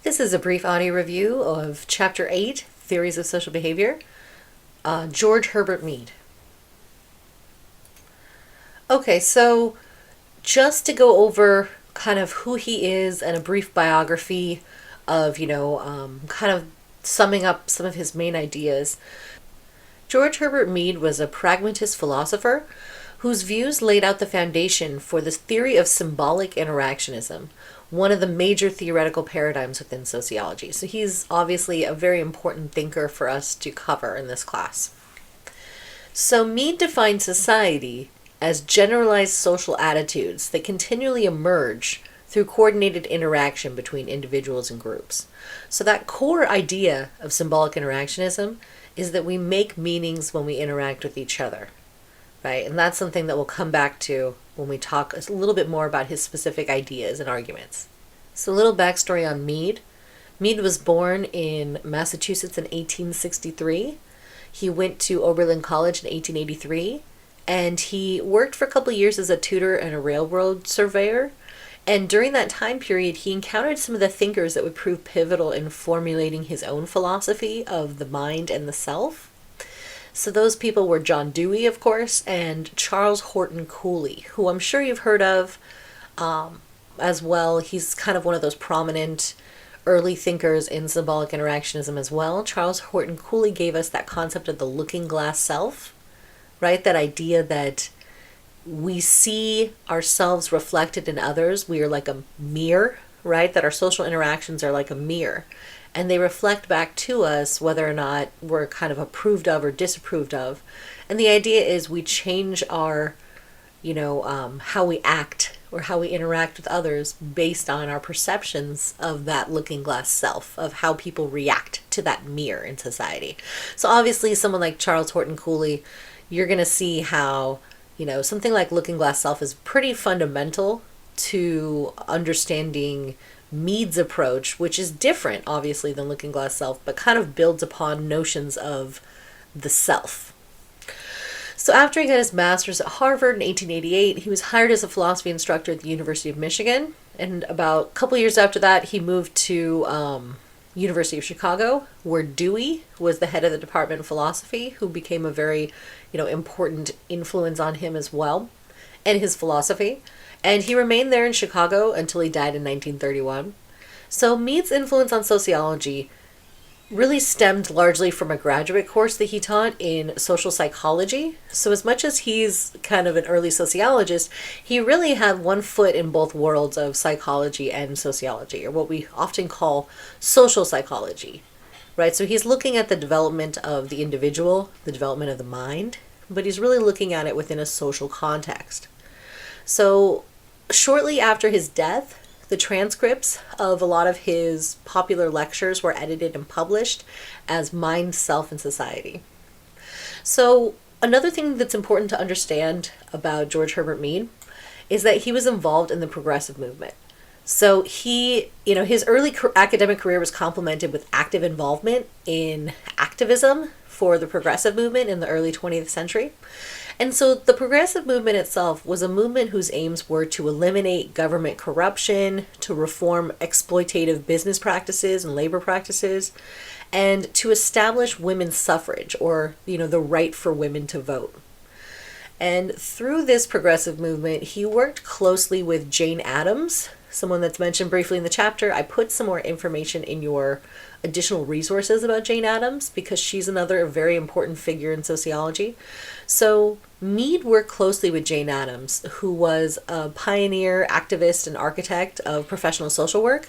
This is a brief audio review of Chapter 8, Theories of Social Behavior, George Herbert Mead. Okay, so just to go over kind of who he is and a brief biography of, kind of summing up some of his main ideas. George Herbert Mead was a pragmatist philosopher whose views laid out the foundation for the theory of symbolic interactionism, one of the major theoretical paradigms within sociology. So he's obviously a very important thinker for us to cover in this class. So Mead defined society as generalized social attitudes that continually emerge through coordinated interaction between individuals and groups. So that core idea of symbolic interactionism is that we make meanings when we interact with each other, right? And that's something that we'll come back to when we talk a little bit more about his specific ideas and arguments. So a little backstory on Mead. Mead was born in Massachusetts in 1863. He went to Oberlin College in 1883, and he worked for a couple of years as a tutor and a railroad surveyor. And during that time period, he encountered some of the thinkers that would prove pivotal in formulating his own philosophy of the mind and the self. So those people were John Dewey, of course, and Charles Horton Cooley, who I'm sure you've heard of as well. He's kind of one of those prominent early thinkers in symbolic interactionism as well. Charles Horton Cooley gave us that concept of the looking glass self, right? That idea that we see ourselves reflected in others. We are like a mirror, right? That our social interactions are like a mirror, and they reflect back to us whether or not we're kind of approved of or disapproved of. And the idea is we change our, how we act or how we interact with others based on our perceptions of that looking glass self, of how people react to that mirror in society. So obviously someone like Charles Horton Cooley, you're going to see how something like looking glass self is pretty fundamental to understanding Mead's approach, which is different, obviously, than looking glass self, but kind of builds upon notions of the self. So after he got his master's at Harvard in 1888, he was hired as a philosophy instructor at the University of Michigan. And about a couple years after that, he moved to University of Chicago, where Dewey was the head of the Department of Philosophy, who became a very, important influence on him as well, and his philosophy. And he remained there in Chicago until he died in 1931. So Mead's influence on sociology really stemmed largely from a graduate course that he taught in social psychology. So as much as he's kind of an early sociologist, he really had one foot in both worlds of psychology and sociology, or what we often call social psychology, right? So he's looking at the development of the individual, the development of the mind, but he's really looking at it within a social context. So shortly after his death, the transcripts of a lot of his popular lectures were edited and published as Mind, Self, and Society. So another thing that's important to understand about George Herbert Mead is that he was involved in the progressive movement. So he, his early academic career was complemented with active involvement in activism for the progressive movement in the early 20th century. And so the progressive movement itself was a movement whose aims were to eliminate government corruption, to reform exploitative business practices and labor practices, and to establish women's suffrage, or, the right for women to vote. And through this progressive movement, he worked closely with Jane Addams, someone that's mentioned briefly in the chapter. I put some more information in your additional resources about Jane Addams because she's another very important figure in sociology. So Mead worked closely with Jane Addams, who was a pioneer, activist, and architect of professional social work.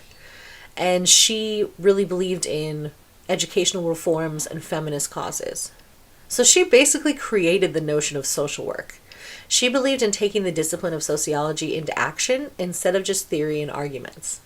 And she really believed in educational reforms and feminist causes. So she basically created the notion of social work. She believed in taking the discipline of sociology into action instead of just theory and arguments.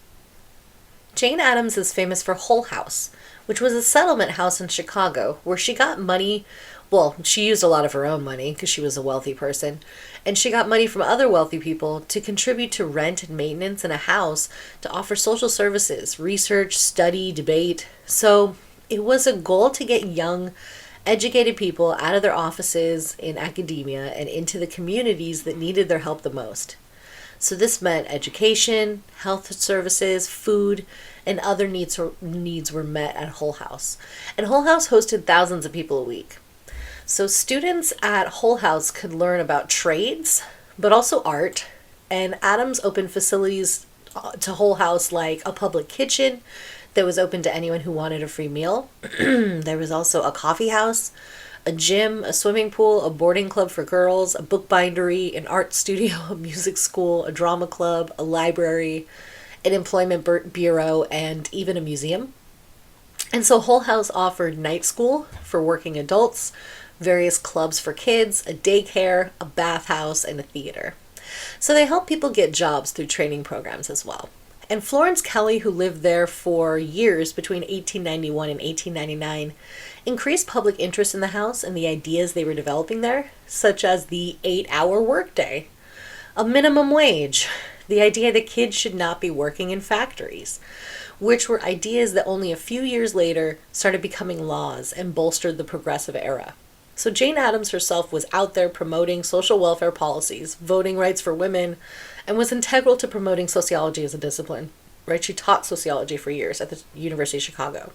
Jane Addams is famous for Hull House, which was a settlement house in Chicago where she got money. Well, she used a lot of her own money because she was a wealthy person, and she got money from other wealthy people to contribute to rent and maintenance in a house to offer social services, research, study, debate. So it was a goal to get young, educated people out of their offices in academia and into the communities that needed their help the most. So this meant education, health services, food, and other needs were met at Hull House. And Hull House hosted thousands of people a week. So students at Hull House could learn about trades, but also art. And Adams opened facilities to Hull House like a public kitchen that was open to anyone who wanted a free meal. There was also a coffee house, a gym, a swimming pool, a boarding club for girls, a bookbindery, an art studio, a music school, a drama club, a library, an employment bureau, and even a museum. And so Hull House offered night school for working adults, various clubs for kids, a daycare, a bathhouse, and a theater. So they helped people get jobs through training programs as well. And Florence Kelly, who lived there for years between 1891 and 1899, increased public interest in the house and the ideas they were developing there, such as the 8-hour workday, a minimum wage, the idea that kids should not be working in factories, which were ideas that only a few years later started becoming laws and bolstered the progressive era. So Jane Addams herself was out there promoting social welfare policies, voting rights for women, and was integral to promoting sociology as a discipline. Right? She taught sociology for years at the University of Chicago.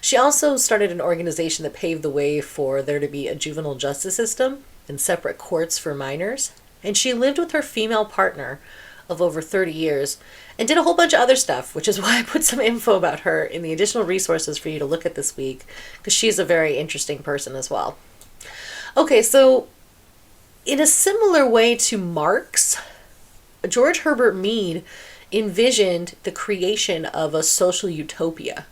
She also started an organization that paved the way for there to be a juvenile justice system and separate courts for minors. And she lived with her female partner of over 30 years and did a whole bunch of other stuff, which is why I put some info about her in the additional resources for you to look at this week, because she's a very interesting person as well. Okay, so in a similar way to Marx, George Herbert Mead envisioned the creation of a social utopia,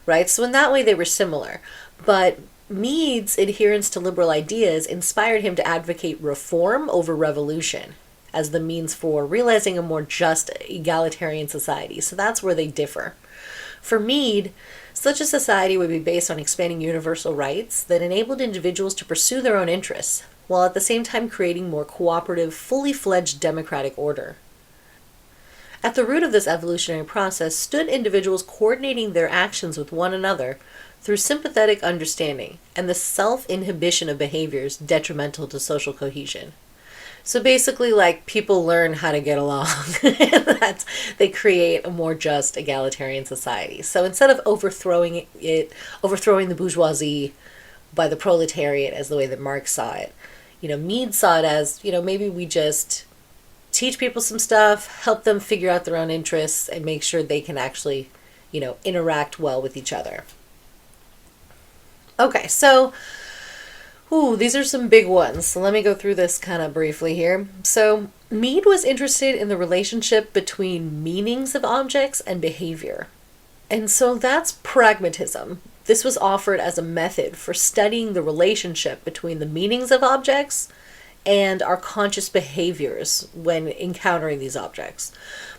right? So in that way they were similar, but Mead's adherence to liberal ideas inspired him to advocate reform over revolution as the means for realizing a more just, egalitarian society. So that's where they differ. For Mead, such a society would be based on expanding universal rights that enabled individuals to pursue their own interests, while at the same time creating more cooperative, fully fledged democratic order. At the root of this evolutionary process stood individuals coordinating their actions with one another through sympathetic understanding and the self-inhibition of behaviors detrimental to social cohesion. So basically, like, people learn how to get along. They create a more just, egalitarian society. So instead of overthrowing the bourgeoisie by the proletariat as the way that Marx saw it, Mead saw it as, maybe we just teach people some stuff, help them figure out their own interests, and make sure they can actually, interact well with each other. Okay, so these are some big ones. So let me go through this kind of briefly here. So Mead was interested in the relationship between meanings of objects and behavior. And so that's pragmatism. This was offered as a method for studying the relationship between the meanings of objects and our conscious behaviors when encountering these objects.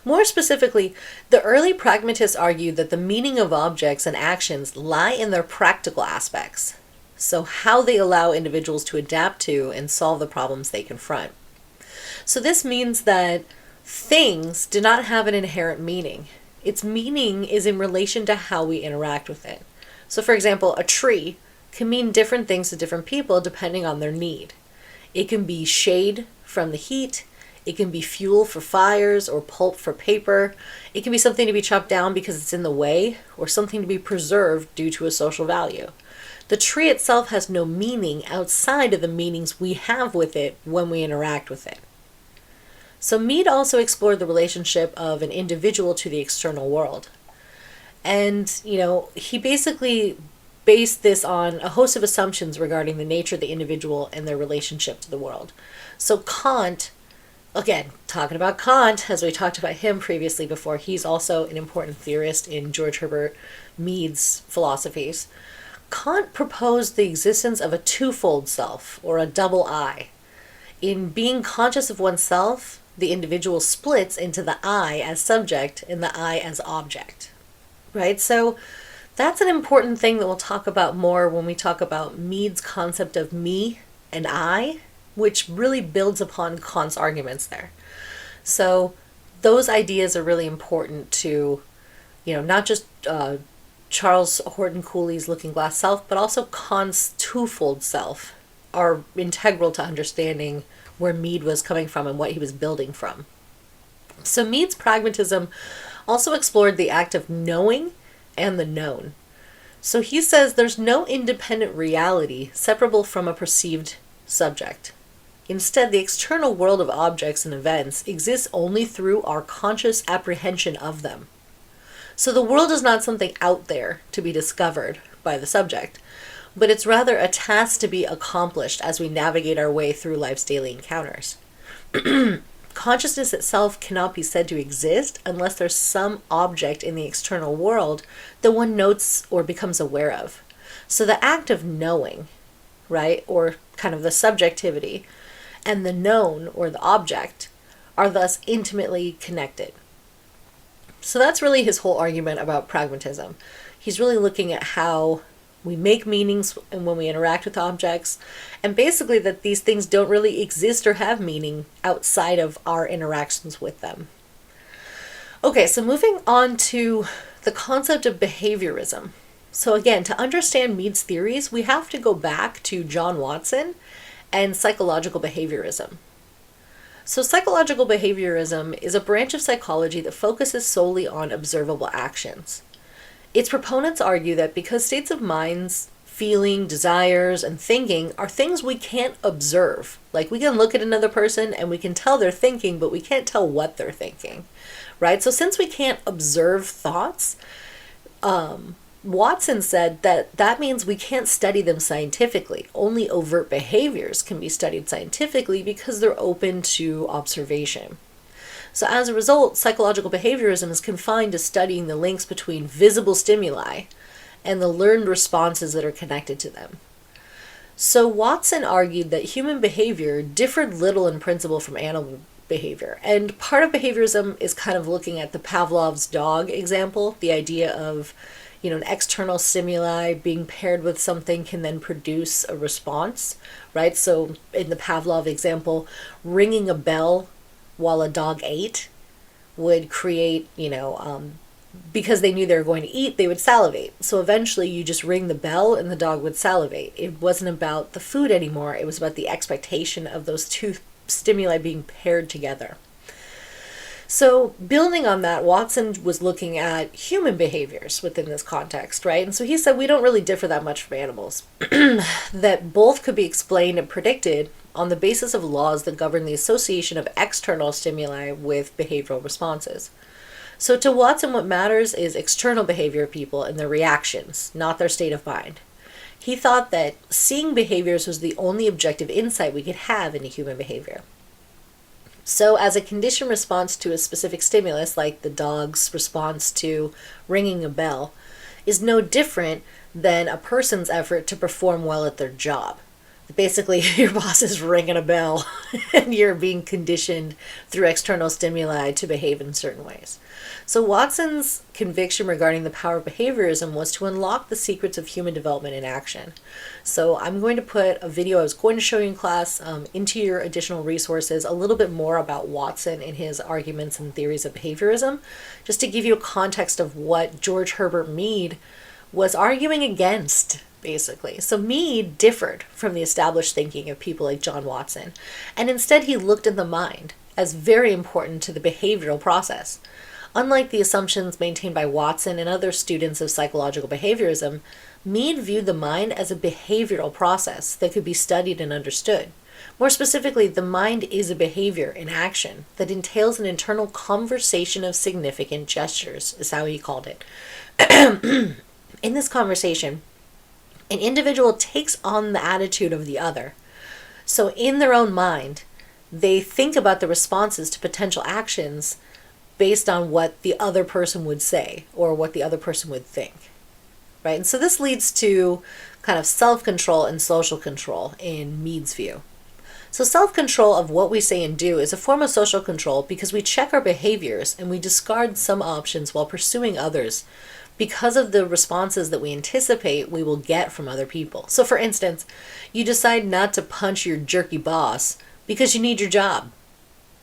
More specifically, the early pragmatists argued that the meaning of objects and actions lie in their practical aspects. So how they allow individuals to adapt to and solve the problems they confront. So this means that things do not have an inherent meaning. Its meaning is in relation to how we interact with it. So for example, a tree can mean different things to different people depending on their need. It can be shade from the heat. It can be fuel for fires or pulp for paper. It can be something to be chopped down because it's in the way, or something to be preserved due to a social value. The tree itself has no meaning outside of the meanings we have with it when we interact with it. So Mead also explored the relationship of an individual to the external world. And, he basically based this on a host of assumptions regarding the nature of the individual and their relationship to the world. So Kant, again, talking about Kant, as we talked about him previously before, he's also an important theorist in George Herbert Mead's philosophies. Kant proposed the existence of a twofold self, or a double I. In being conscious of oneself, the individual splits into the I as subject and the I as object. Right? So that's an important thing that we'll talk about more when we talk about Mead's concept of me and I, which really builds upon Kant's arguments there. So those ideas are really important to, not just Charles Horton Cooley's Looking Glass Self, but also Kant's twofold self are integral to understanding where Mead was coming from and what he was building from. So Mead's pragmatism also explored the act of knowing and the known. So he says there's no independent reality separable from a perceived subject. Instead, the external world of objects and events exists only through our conscious apprehension of them. So the world is not something out there to be discovered by the subject, but it's rather a task to be accomplished as we navigate our way through life's daily encounters. Consciousness itself cannot be said to exist unless there's some object in the external world that one notes or becomes aware of. So the act of knowing, right, or kind of the subjectivity, and the known, or the object, are thus intimately connected. So that's really his whole argument about pragmatism. He's really looking at how we make meanings and when we interact with objects, and basically that these things don't really exist or have meaning outside of our interactions with them. Okay, so moving on to the concept of behaviorism. So again, to understand Mead's theories, we have to go back to John Watson and psychological behaviorism. So psychological behaviorism is a branch of psychology that focuses solely on observable actions. Its proponents argue that because states of minds, feeling, desires, and thinking are things we can't observe, like we can look at another person and we can tell they're thinking, but we can't tell what they're thinking, right? So since we can't observe thoughts, Watson said that that means we can't study them scientifically. Only overt behaviors can be studied scientifically because they're open to observation. So as a result, psychological behaviorism is confined to studying the links between visible stimuli and the learned responses that are connected to them. So Watson argued that human behavior differed little in principle from animal behavior. And part of behaviorism is kind of looking at the Pavlov's dog example, the idea of, an external stimuli being paired with something can then produce a response, right? So in the Pavlov example, ringing a bell while a dog ate would create, because they knew they were going to eat, they would salivate. So eventually you just ring the bell and the dog would salivate. It wasn't about the food anymore. It was about the expectation of those two stimuli being paired together. So building on that, Watson was looking at human behaviors within this context, right? And so he said we don't really differ that much from animals, that both could be explained and predicted on the basis of laws that govern the association of external stimuli with behavioral responses. So to Watson, what matters is external behavior of people and their reactions, not their state of mind. He thought that seeing behaviors was the only objective insight we could have into human behavior. So as a conditioned response to a specific stimulus, like the dog's response to ringing a bell, is no different than a person's effort to perform well at their job. Basically, your boss is ringing a bell and you're being conditioned through external stimuli to behave in certain ways. So Watson's conviction regarding the power of behaviorism was to unlock the secrets of human development in action. So I'm going to put a video I was going to show you in class into your additional resources, a little bit more about Watson and his arguments and theories of behaviorism, just to give you a context of what George Herbert Mead was arguing against, basically. So Mead differed from the established thinking of people like John Watson, and instead he looked at the mind as very important to the behavioral process. Unlike the assumptions maintained by Watson and other students of psychological behaviorism, Mead viewed the mind as a behavioral process that could be studied and understood. More specifically, the mind is a behavior in action that entails an internal conversation of significant gestures, is how he called it. In this conversation, an individual takes on the attitude of the other. So in their own mind, they think about the responses to potential actions based on what the other person would say or what the other person would think, right? And so this leads to kind of self-control and social control in Mead's view. So self-control of what we say and do is a form of social control because we check our behaviors and we discard some options while pursuing others because of the responses that we anticipate we will get from other people. So for instance, you decide not to punch your jerky boss because you need your job,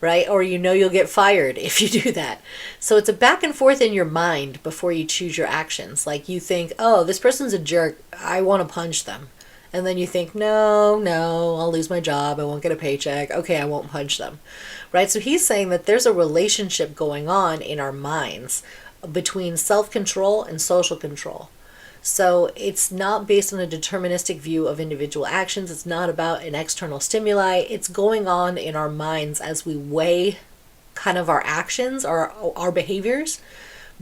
right? Or you'll get fired if you do that. So it's a back and forth in your mind before you choose your actions. Like you think, oh, this person's a jerk, I want to punch them. And then you think, no, no, I'll lose my job. I won't get a paycheck. Okay, I won't punch them. Right? So he's saying that there's a relationship going on in our minds between self control and social control. So it's not based on a deterministic view of individual actions. It's not about an external stimuli. It's going on in our minds as we weigh kind of our actions, our behaviors,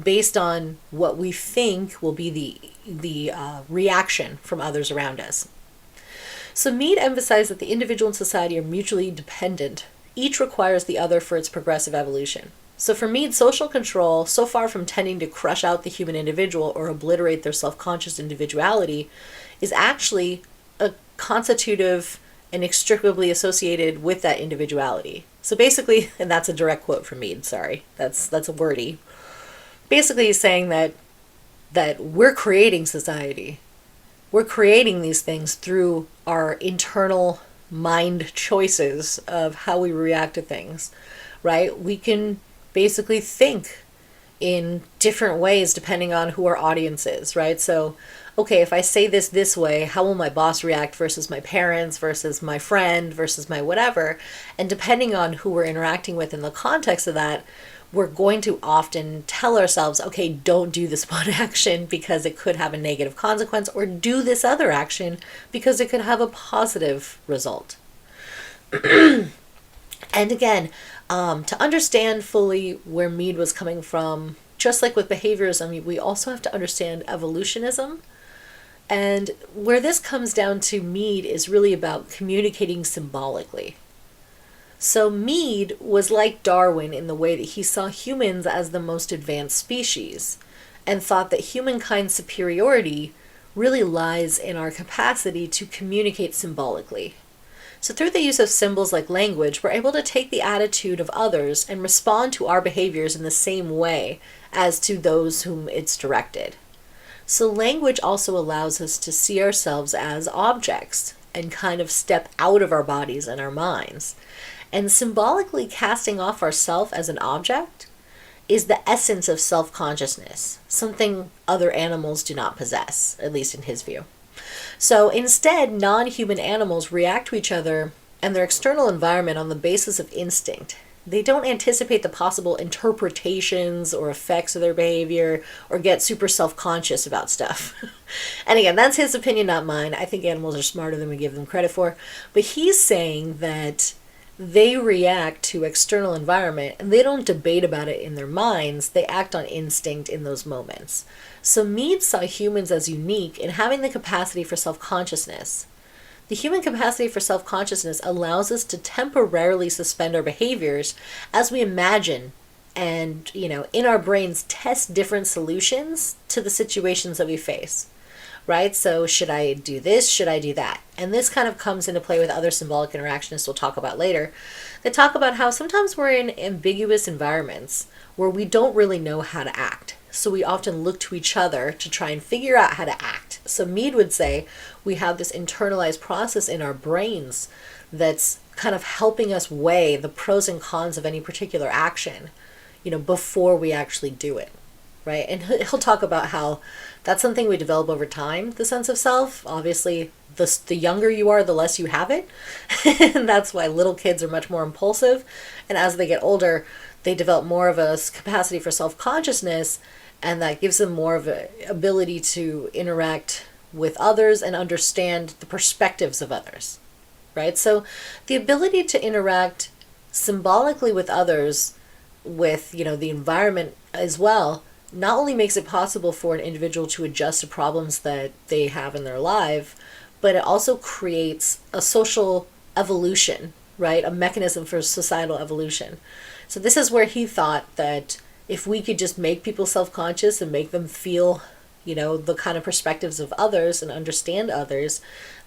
based on what we think will be the reaction from others around us. So Mead emphasized that the individual and society are mutually dependent. Each requires the other for its progressive evolution. So for Mead, social control, so far from tending to crush out the human individual or obliterate their self-conscious individuality, is actually a constitutive and inextricably associated with that individuality. So basically, and that's a direct quote from Mead, sorry, that's a wordy. Basically he's saying that we're creating society. We're creating these things through our internal mind choices of how we react to things, right? We can basically think in different ways depending on who our audience is, right? So, okay, if I say this way, how will my boss react versus my parents versus my friend versus my whatever? And depending on who we're interacting with in the context of that, we're going to often tell ourselves, okay, don't do this one action because it could have a negative consequence, or do this other action because it could have a positive result. And again, to understand fully where Mead was coming from, just like with behaviorism, we also have to understand evolutionism. And where this comes down to Mead is really about communicating symbolically. So Mead was like Darwin in the way that he saw humans as the most advanced species and thought that humankind's superiority really lies in our capacity to communicate symbolically. So through the use of symbols like language, we're able to take the attitude of others and respond to our behaviors in the same way as to those whom it's directed. So language also allows us to see ourselves as objects and kind of step out of our bodies and our minds. And symbolically casting off ourself as an object is the essence of self-consciousness, something other animals do not possess, at least in his view. So instead, non-human animals react to each other and their external environment on the basis of instinct. They don't anticipate the possible interpretations or effects of their behavior or get super self-conscious about stuff. And again, that's his opinion, not mine. I think animals are smarter than we give them credit for. But he's saying that they react to external environment and they don't debate about it in their minds. They act on instinct in those moments. So Mead saw humans as unique in having the capacity for self-consciousness. The human capacity for self-consciousness allows us to temporarily suspend our behaviors as we imagine and, in our brains test different solutions to the situations that we face. Right? So should I do this? Should I do that? And this kind of comes into play with other symbolic interactionists we'll talk about later. They talk about how sometimes we're in ambiguous environments where we don't really know how to act. So we often look to each other to try and figure out how to act. So Mead would say we have this internalized process in our brains that's kind of helping us weigh the pros and cons of any particular action, before we actually do it. Right? And he'll talk about how that's something we develop over time, the sense of self. Obviously, the younger you are, the less you have it. And that's why little kids are much more impulsive. And as they get older, they develop more of a capacity for self-consciousness, and that gives them more of an ability to interact with others and understand the perspectives of others. Right? So the ability to interact symbolically with others, with, the environment as well, not only makes it possible for an individual to adjust to problems that they have in their life, but it also creates a social evolution, right? A mechanism for societal evolution. So this is where he thought that if we could just make people self-conscious and make them feel, the kind of perspectives of others and understand others,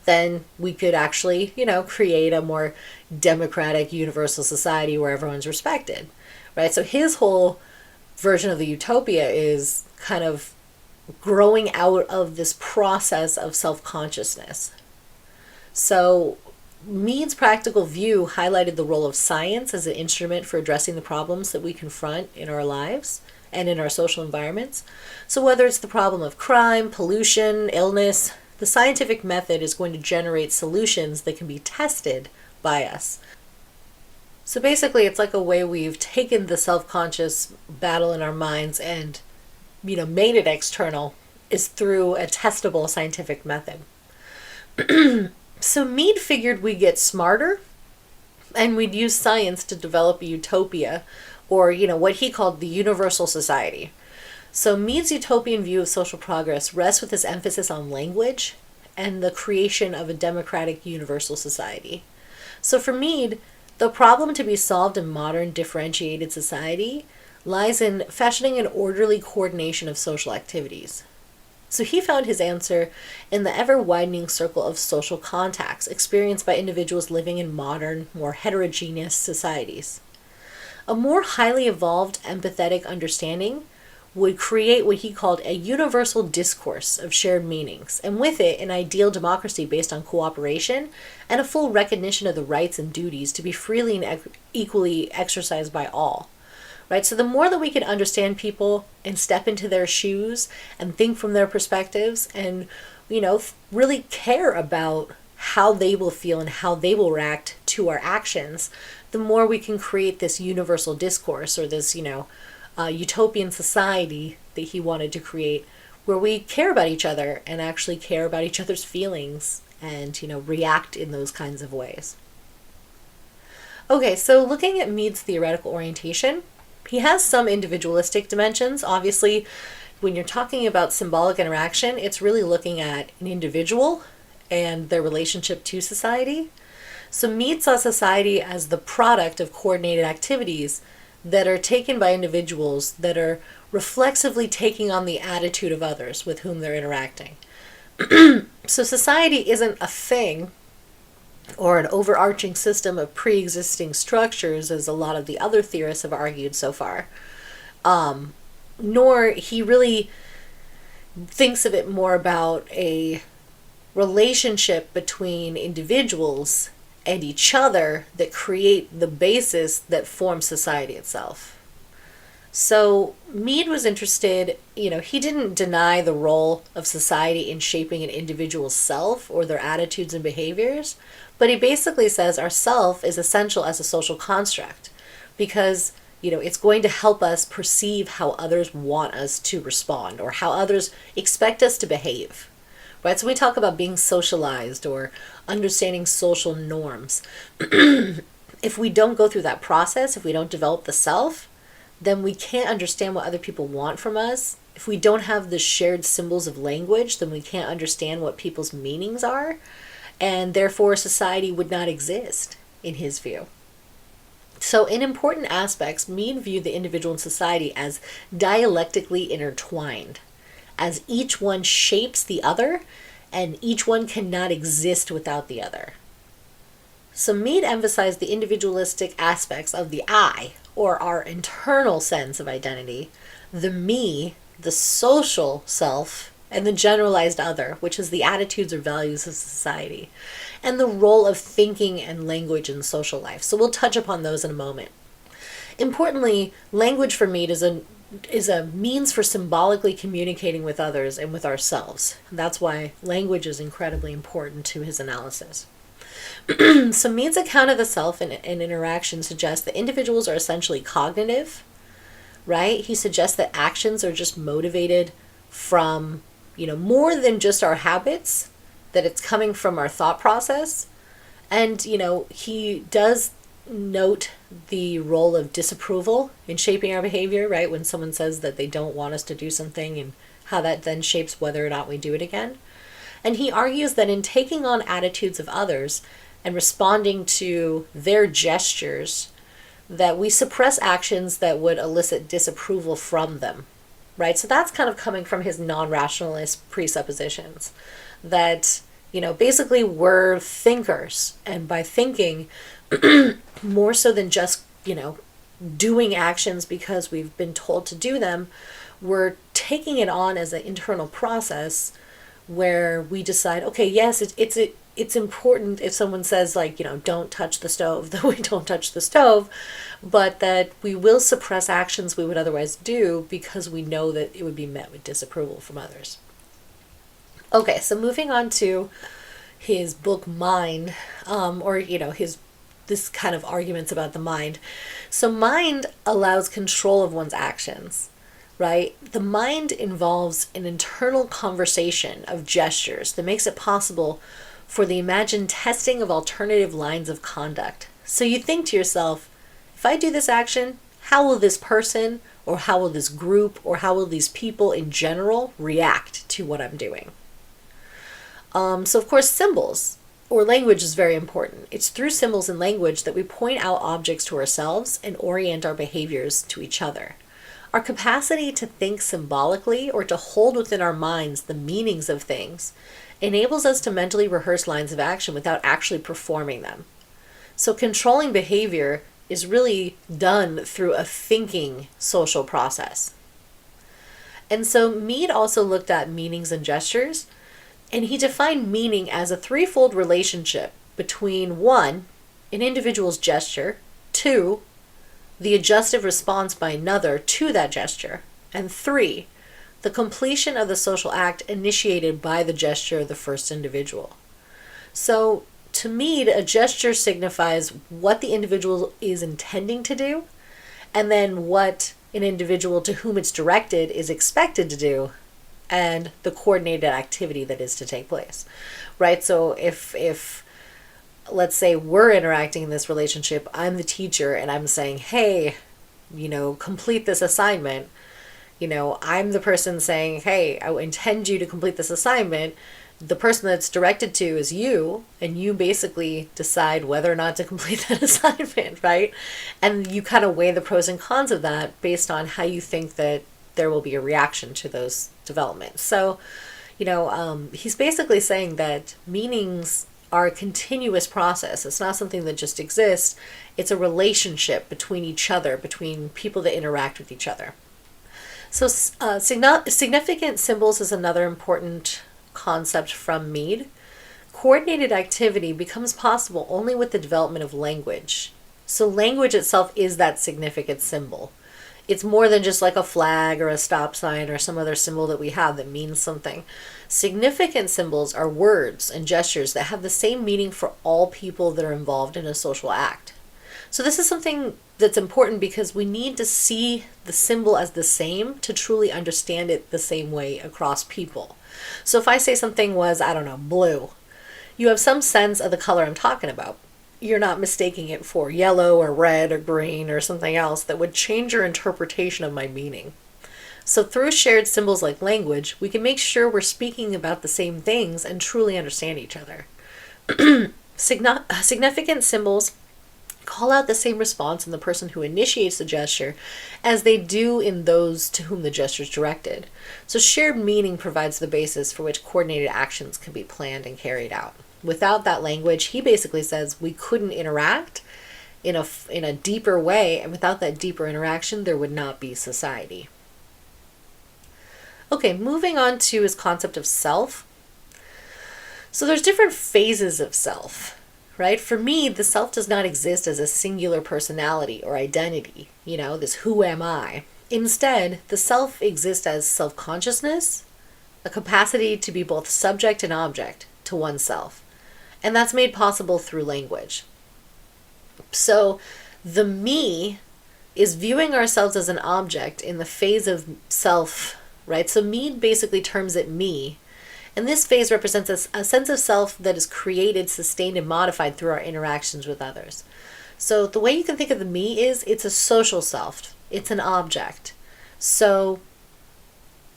then we could actually, create a more democratic, universal society where everyone's respected, right? So his whole version of the utopia is kind of growing out of this process of self-consciousness. So Mead's practical view highlighted the role of science as an instrument for addressing the problems that we confront in our lives and in our social environments. So whether it's the problem of crime, pollution, illness, The scientific method is going to generate solutions that can be tested by us. So basically, it's like a way we've taken the self-conscious battle in our minds and, made it external is through a testable scientific method. So Mead figured we'd get smarter and we'd use science to develop a utopia, or, what he called the universal society. So Mead's utopian view of social progress rests with his emphasis on language and the creation of a democratic universal society. So for Mead, the problem to be solved in modern differentiated society lies in fashioning an orderly coordination of social activities. So he found his answer in the ever-widening circle of social contacts experienced by individuals living in modern, more heterogeneous societies. A more highly evolved empathetic understanding would create what he called a universal discourse of shared meanings, and with it, an ideal democracy based on cooperation and a full recognition of the rights and duties to be freely and equally exercised by all. Right? So the more that we can understand people and step into their shoes and think from their perspectives and, really care about how they will feel and how they will react to our actions, the more we can create this universal discourse, or this, utopian society that he wanted to create, where we care about each other and actually care about each other's feelings and, react in those kinds of ways. Okay, so looking at Mead's theoretical orientation, he has some individualistic dimensions. Obviously, when you're talking about symbolic interaction, it's really looking at an individual and their relationship to society. So Mead saw society as the product of coordinated activities that are taken by individuals that are reflexively taking on the attitude of others with whom they're interacting. So society isn't a thing or an overarching system of pre-existing structures, as a lot of the other theorists have argued so far. Nor he really thinks of it more about a relationship between individuals and each other that create the basis that forms society itself. So Mead was interested, he didn't deny the role of society in shaping an individual's self or their attitudes and behaviors, but he basically says our self is essential as a social construct because, it's going to help us perceive how others want us to respond or how others expect us to behave. Right? So we talk about being socialized or understanding social norms. If we don't go through that process, if we don't develop the self, then we can't understand what other people want from us. If we don't have the shared symbols of language, then we can't understand what people's meanings are, and therefore society would not exist, in his view. So in important aspects, Mead viewed the individual and society as dialectically intertwined, as each one shapes the other, and each one cannot exist without the other. So Mead emphasized the individualistic aspects of the I, or our internal sense of identity, the me, the social self, and the generalized other, which is the attitudes or values of society, and the role of thinking and language in social life. So we'll touch upon those in a moment. Importantly, language for Mead is a means for symbolically communicating with others and with ourselves. That's why language is incredibly important to his analysis. So Mead's account of the self and interaction suggests that individuals are essentially cognitive, right? He suggests that actions are just motivated from, more than just our habits, that it's coming from our thought process. And, he does note the role of disapproval in shaping our behavior, right? When someone says that they don't want us to do something and how that then shapes whether or not we do it again. And he argues that in taking on attitudes of others and responding to their gestures, that we suppress actions that would elicit disapproval from them, right? So that's kind of coming from his non-rationalist presuppositions that, basically we're thinkers. And by thinking, more so than just, doing actions because we've been told to do them, we're taking it on as an internal process where we decide, okay, yes, it's important if someone says don't touch the stove, that we don't touch the stove, but that we will suppress actions we would otherwise do because we know that it would be met with disapproval from others. Okay, so moving on to his book Mind, or his this kind of arguments about the mind. So mind allows control of one's actions, right? The mind involves an internal conversation of gestures that makes it possible for the imagined testing of alternative lines of conduct. So you think to yourself, if I do this action, how will this person, or how will this group, or how will these people in general react to what I'm doing? So, of course, symbols or language is very important. It's through symbols and language that we point out objects to ourselves and orient our behaviors to each other. Our capacity to think symbolically or to hold within our minds the meanings of things enables us to mentally rehearse lines of action without actually performing them. So, controlling behavior is really done through a thinking social process. And so, Mead also looked at meanings and gestures. And he defined meaning as a threefold relationship between 1, an individual's gesture, 2, the adjustive response by another to that gesture, and 3, the completion of the social act initiated by the gesture of the first individual. So, to Mead, a gesture signifies what the individual is intending to do, and then what an individual to whom it's directed is expected to do, and the coordinated activity that is to take place, right? So if let's say we're interacting in this relationship, I'm the teacher and I'm saying, hey, complete this assignment. I'm the person saying, hey, I intend you to complete this assignment. The person that's directed to is you, and you basically decide whether or not to complete that assignment, right? And you kind of weigh the pros and cons of that based on how you think that there will be a reaction to those developments. So, he's basically saying that meanings are a continuous process. It's not something that just exists. It's a relationship between each other, between people that interact with each other. So, significant symbols is another important concept from Mead. Coordinated activity becomes possible only with the development of language. So, language itself is that significant symbol. It's more than just like a flag or a stop sign or some other symbol that we have that means something. Significant symbols are words and gestures that have the same meaning for all people that are involved in a social act. So this is something that's important because we need to see the symbol as the same to truly understand it the same way across people. So if I say something was, I don't know, blue, you have some sense of the color I'm talking about. You're not mistaking it for yellow or red or green or something else that would change your interpretation of my meaning. So through shared symbols like language, we can make sure we're speaking about the same things and truly understand each other. Significant symbols call out the same response in the person who initiates the gesture as they do in those to whom the gesture is directed. So shared meaning provides the basis for which coordinated actions can be planned and carried out. Without that language, he basically says we couldn't interact in a deeper way, and without that deeper interaction, there would not be society. Okay, moving on to his concept of self. So there's different phases of self, right? For me, the self does not exist as a singular personality or identity, this who am I. Instead, the self exists as self-consciousness, a capacity to be both subject and object to oneself. And that's made possible through language. So the me is viewing ourselves as an object in the phase of self, right? So Mead basically terms it me. And this phase represents a sense of self that is created, sustained, and modified through our interactions with others. So the way you can think of the me is it's a social self. It's an object. So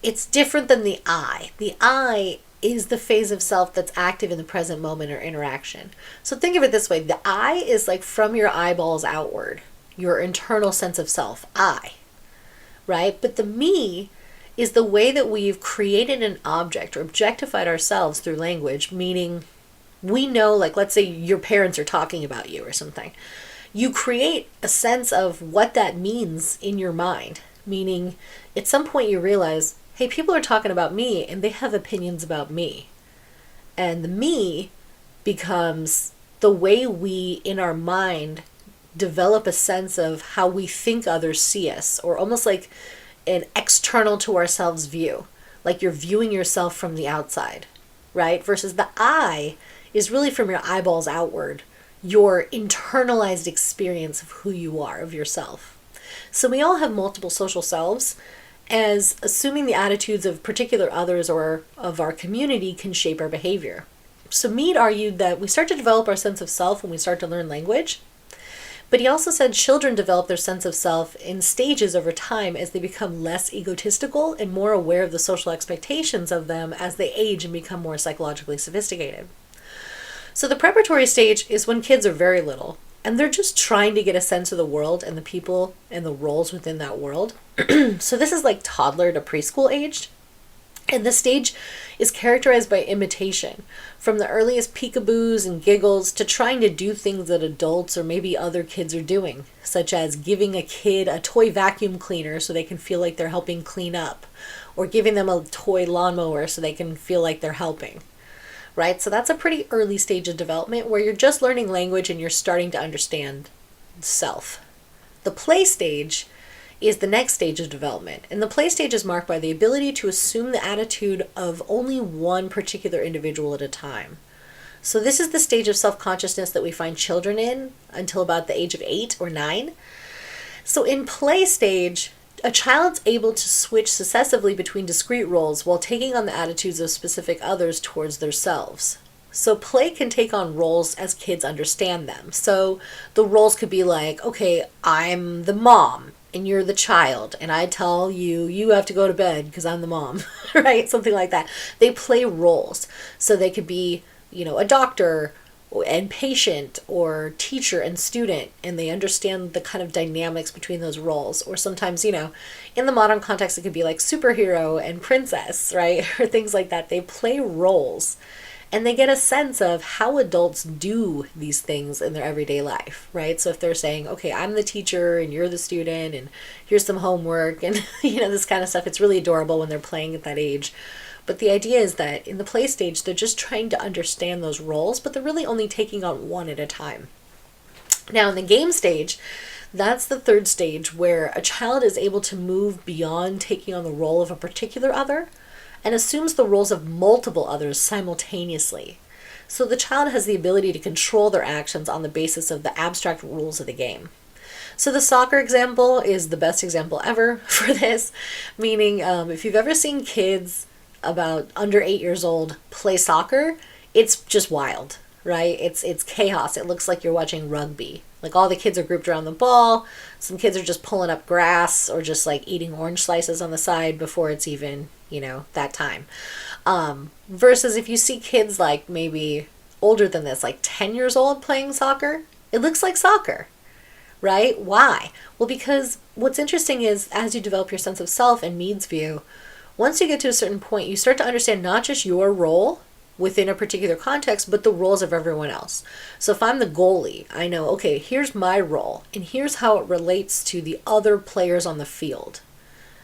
it's different than the I. The I is the phase of self that's active in the present moment or interaction. So think of it this way. The I is like from your eyeballs outward, your internal sense of self, I, right? But the me is the way that we've created an object or objectified ourselves through language, meaning we know, like let's say your parents are talking about you or something. You create a sense of what that means in your mind, meaning at some point you realize, hey, people are talking about me and they have opinions about me. And the me becomes the way we, in our mind, develop a sense of how we think others see us, or almost like an external to ourselves view, like you're viewing yourself from the outside. right? Versus the I is really from your eyeballs outward, your internalized experience of who you are, of yourself. So we all have multiple social selves, as assuming the attitudes of particular others or of our community can shape our behavior. So Mead argued that we start to develop our sense of self when we start to learn language, but he also said children develop their sense of self in stages over time as they become less egotistical and more aware of the social expectations of them as they age and become more psychologically sophisticated. So the preparatory stage is when kids are very little, and they're just trying to get a sense of the world and the people and the roles within that world. So this is like toddler to preschool aged. And this stage is characterized by imitation, from the earliest peekaboos and giggles to trying to do things that adults or maybe other kids are doing, such as giving a kid a toy vacuum cleaner so they can feel like they're helping clean up, or giving them a toy lawnmower so they can feel like they're helping. Right? So that's a pretty early stage of development where you're just learning language and you're starting to understand self. The play stage is the next stage of development. And the play stage is marked by the ability to assume the attitude of only one particular individual at a time. So this is the stage of self-consciousness that we find children in until about the age of 8 or 9. So in play stage, a child's able to switch successively between discrete roles while taking on the attitudes of specific others towards themselves. So play can take on roles as kids understand them. So the roles could be like, okay, I'm the mom and you're the child, and I tell you, you have to go to bed because I'm the mom, right? Something like that. They play roles. So they could be, a doctor and patient, or teacher and student, and they understand the kind of dynamics between those roles. Or sometimes, in the modern context, it could be like superhero and princess, right? Or things like that. They play roles. And they get a sense of how adults do these things in their everyday life, right? So if they're saying, okay, I'm the teacher and you're the student and here's some homework and, this kind of stuff, it's really adorable when they're playing at that age. But the idea is that in the play stage, they're just trying to understand those roles, but they're really only taking on one at a time. Now, in the game stage, that's the third stage where a child is able to move beyond taking on the role of a particular other and assumes the roles of multiple others simultaneously. So the child has the ability to control their actions on the basis of the abstract rules of the game. So the soccer example is the best example ever for this, meaning if you've ever seen kids about under 8 years old play soccer, it's just wild, right? It's chaos. It looks like you're watching rugby. Like all the kids are grouped around the ball. Some kids are just pulling up grass or just like eating orange slices on the side before it's even, that time. Versus if you see kids like maybe older than this, like 10 years old playing soccer, it looks like soccer, right? Why? Well, because what's interesting is as you develop your sense of self in Mead's view, once you get to a certain point, you start to understand not just your role within a particular context, but the roles of everyone else. So if I'm the goalie, I know, okay, here's my role, and here's how it relates to the other players on the field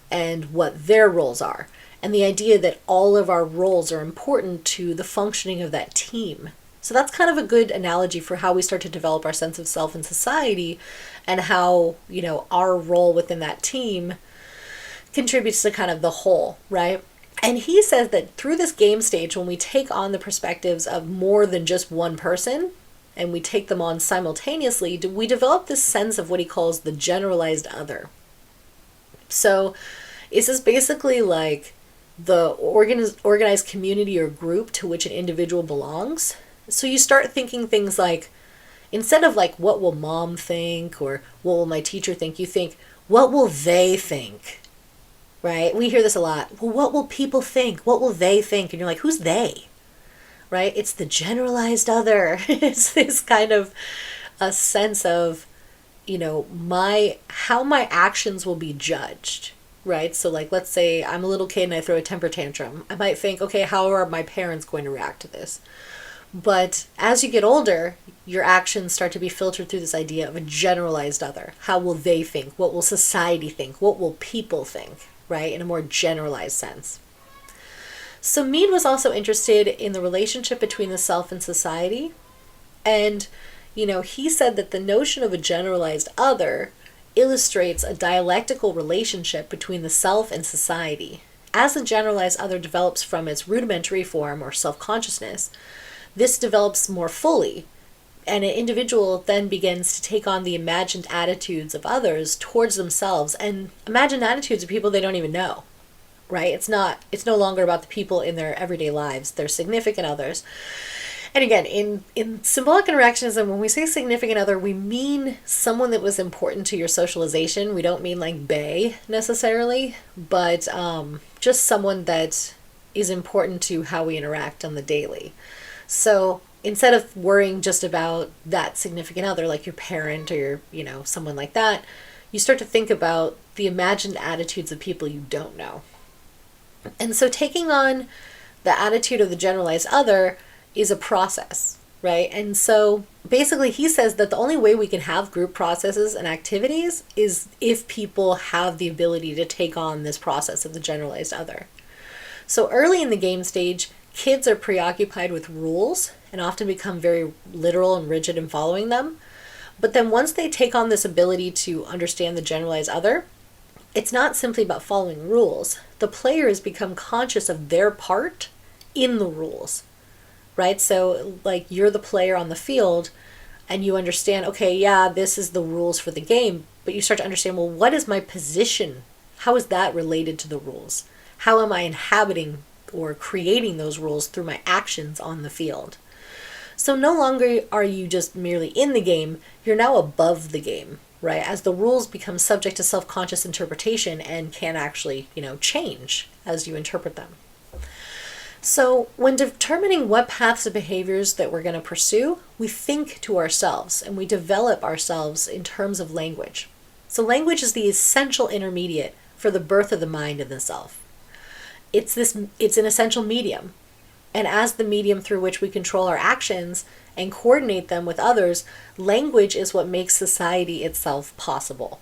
and what their roles are. And the idea that all of our roles are important to the functioning of that team. So that's kind of a good analogy for how we start to develop our sense of self in society and how, our role within that team contributes to kind of the whole, right? And he says that through this game stage, when we take on the perspectives of more than just one person, and we take them on simultaneously, we develop this sense of what he calls the generalized other. So this is basically like the organized community or group to which an individual belongs. So you start thinking things like, instead of like, what will mom think, or what will my teacher think, you think, what will they think? Right? We hear this a lot. Well, what will people think? What will they think? And you're like, who's they? Right? It's the generalized other. It's this kind of a sense of, how my actions will be judged. Right? So like, let's say I'm a little kid and I throw a temper tantrum. I might think, okay, how are my parents going to react to this? But as you get older, your actions start to be filtered through this idea of a generalized other. How will they think? What will society think? What will people think? Right? In a more generalized sense. So Mead was also interested in the relationship between the self and society. And, he said that the notion of a generalized other illustrates a dialectical relationship between the self and society, as the generalized other develops from its rudimentary form or self-consciousness, this develops more fully, and an individual then begins to take on the imagined attitudes of others towards themselves, and imagined attitudes of people they don't even know, right? It's no longer about the people in their everyday lives, their significant others. And again, in symbolic interactionism, when we say significant other, we mean someone that was important to your socialization. We don't mean like bae necessarily, but just someone that is important to how we interact on the daily. So instead of worrying just about that significant other, like your parent or your, someone like that, you start to think about the imagined attitudes of people you don't know. And so taking on the attitude of the generalized other is a process, right? And so basically he says that the only way we can have group processes and activities is if people have the ability to take on this process of the generalized other. So early in the game stage, kids are preoccupied with rules and often become very literal and rigid in following them. But then once they take on this ability to understand the generalized other, it's not simply about following rules. The players become conscious of their part in the rules, right? So like you're the player on the field and you understand, okay, yeah, this is the rules for the game, but you start to understand, well, what is my position? How is that related to the rules? How am I inhabiting or creating those rules through my actions on the field? So no longer are you just merely in the game, you're now above the game, right? As the rules become subject to self-conscious interpretation and can actually, change as you interpret them. So when determining what paths of behaviors that we're going to pursue, we think to ourselves and we develop ourselves in terms of language. So language is the essential intermediate for the birth of the mind and the self. It's an essential medium. And as the medium through which we control our actions and coordinate them with others, language is what makes society itself possible.